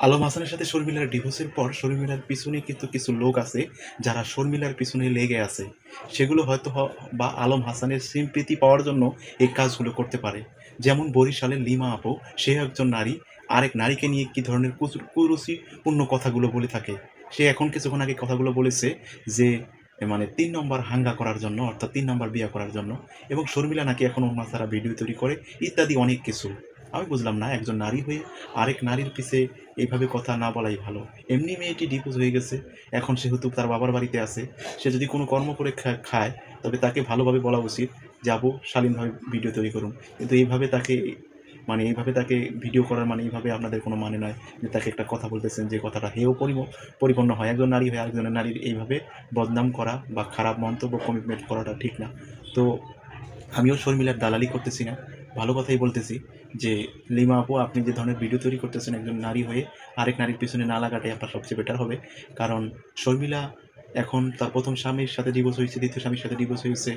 আলম হাসানের সাথে শর্মিলার ডিভোর্সের পর শর্মিলার পিছনে কিন্তু কিছু লোক আছে যারা শর্মিলার পিছনে লেগে আছে। সেগুলো হয়তো বা আলম হাসানের সিম্পিতি পাওয়ার জন্য এই কাজগুলো করতে পারে। যেমন বরিশালের লিমা আপু, সে একজন নারী, আরেক নারীকে নিয়ে কী ধরনের কুরুচিপূর্ণ কথাগুলো বলে থাকে। সে এখন কিছুক্ষণ আগে কথাগুলো বলেছে যে মানে ৩ নম্বর হাঙ্গা করার জন্য, অর্থাৎ ৩ নম্বর বিয়ে করার জন্য, এবং শর্মিলা নাকি এখন ওনার ছাড়া ভিডিও তৈরি করে ইত্যাদি অনেক কিছু। আমি বুঝলাম না, একজন নারী হয়ে আরেক নারীর পিছে এইভাবে কথা না বলাই ভালো। এমনি মেয়েটি ডিভোর্স হয়ে গেছে, এখন সেহেতু তার বাবার বাড়িতে আছে। সে যদি কোনো কর্ম করে খায়, তবে তাকে ভালোভাবে বলা উচিত যে আপু শালীনভাবে ভিডিও তৈরি করুন। কিন্তু এইভাবে তাকে এইভাবে তাকে ভিডিও করার মানে এইভাবে আপনাদের কোনো মানে নয় যে তাকে একটা কথা বলতেছেন যে কথাটা হেয় পরিপূর্ণ হয়। একজন নারী হয়ে আরেকজনের নারীর এইভাবে বদনাম করা বা খারাপ মন্তব্য কমিটমেন্ট করাটা ঠিক না। তো আমিও শর্মিলার দালালি করতেছি না, ভালো কথাই বলতেছি যে লিমা আপু, আপনি যে ধরনের ভিডিও তৈরি করতেছেন একজন নারী হয়ে আরেক নারীর পিছনে না লাগাটাই আপনার সবচেয়ে বেটার হবে। কারণ শর্মিলা এখন তার প্রথম স্বামীর সাথে ডিভোর্স হয়েছে, দ্বিতীয় স্বামীর সাথে ডিভোর্স হয়েছে।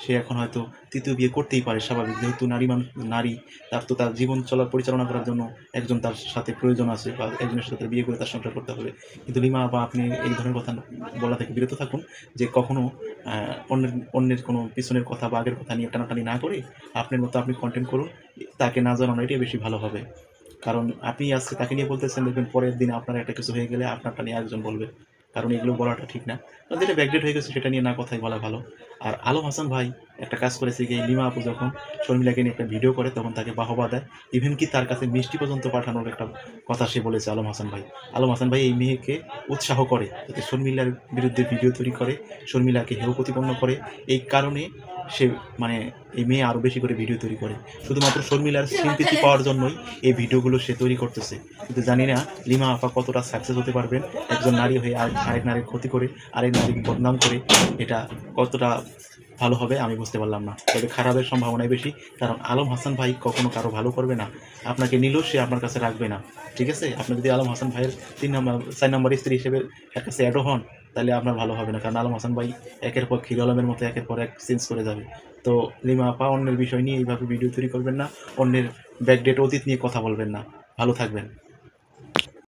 সে এখন হয়তো তৃতীয় বিয়ে করতেই পারে, স্বাভাবিক। যেহেতু নারী, তার তো তার জীবন পরিচালনা করার জন্য একজন তার সাথে প্রয়োজন আছে, বা একজনের সাথে বিয়ে করে তার সংসার করতে হবে। কিন্তু লিমা আপা, আপনি এই ধরনের কথা বলা থেকে বিরত থাকুন। যে কখনো অন্যের কোনো পিছনের কথা বা আগের কথা নিয়ে টানাটানি না করে আপনার মতো আপনি কন্টেন্ট করুন। তাকে না জানানো এটাই বেশি ভালো হবে। কারণ আপনি আজকে তাকে নিয়ে বলতেছেন, দেখবেন পরের দিন আপনার একটা কিছু হয়ে গেলে আপনারটা নিয়ে আরেকজন বলবে। কারণ এগুলো বলাটা ঠিক না। কারণ যেটা ব্যাকডেট হয়ে গেছে সেটা নিয়ে না কথাই বলা ভালো। আর আলম হাসান ভাই একটা কাজ করেছে কি, লিমা আপু যখন শর্মিলাকে নিয়ে একটা ভিডিও করে তখন তাকে বাহবা দেয়। ইভেন কি তার কাছে মিষ্টি পর্যন্ত পাঠানোর একটা কথা সে বলেছে আলম হাসান ভাই। আলম হাসান ভাই এই মেয়েকে উৎসাহ করে যাতে শর্মিলার বিরুদ্ধে ভিডিও তৈরি করে, শর্মিলাকে হেয় প্রতিপন্ন করে। এই কারণে সে মানে এই মেয়ে আরও বেশি করে ভিডিও তৈরি করে, শুধুমাত্র শর্মিলার সিম্পিতি পাওয়ার জন্যই এই ভিডিওগুলো সে তৈরি করতেছে। কিন্তু জানি না লিমা আপা কতটা সাকসেস হতে পারবেন। একজন নারী হয়ে আরেক নারীর ক্ষতি করে, আরেক নারীকে বদনাম করে, এটা কতটা ভালো হবে আমি বুঝতে পারলাম না। তবে খারাপের সম্ভাবনাই বেশি, কারণ আলম হাসান ভাই কখনো কারো ভালো করবে না। আপনাকে নিলেও সে আপনার কাছে রাখবে না। ঠিক আছে, আপনি যদি আলম হাসান ভাইয়ের 4 নম্বর স্ত্রী হিসেবে তার কাছে অ্যাডও হন, তাহলে আপনার ভালো হবে না। কারণ আলম হাসান ভাই একের পর হিরো আলমের মতো একের পর এক চেঞ্জ করে যাবে। তো লিমা আপা, অন্যের বিষয় নিয়ে এইভাবে ভিডিও তৈরি করবেন না, অন্যের ব্যাকডেট অতীত নিয়ে কথা বলবেন না। ভালো থাকবেন।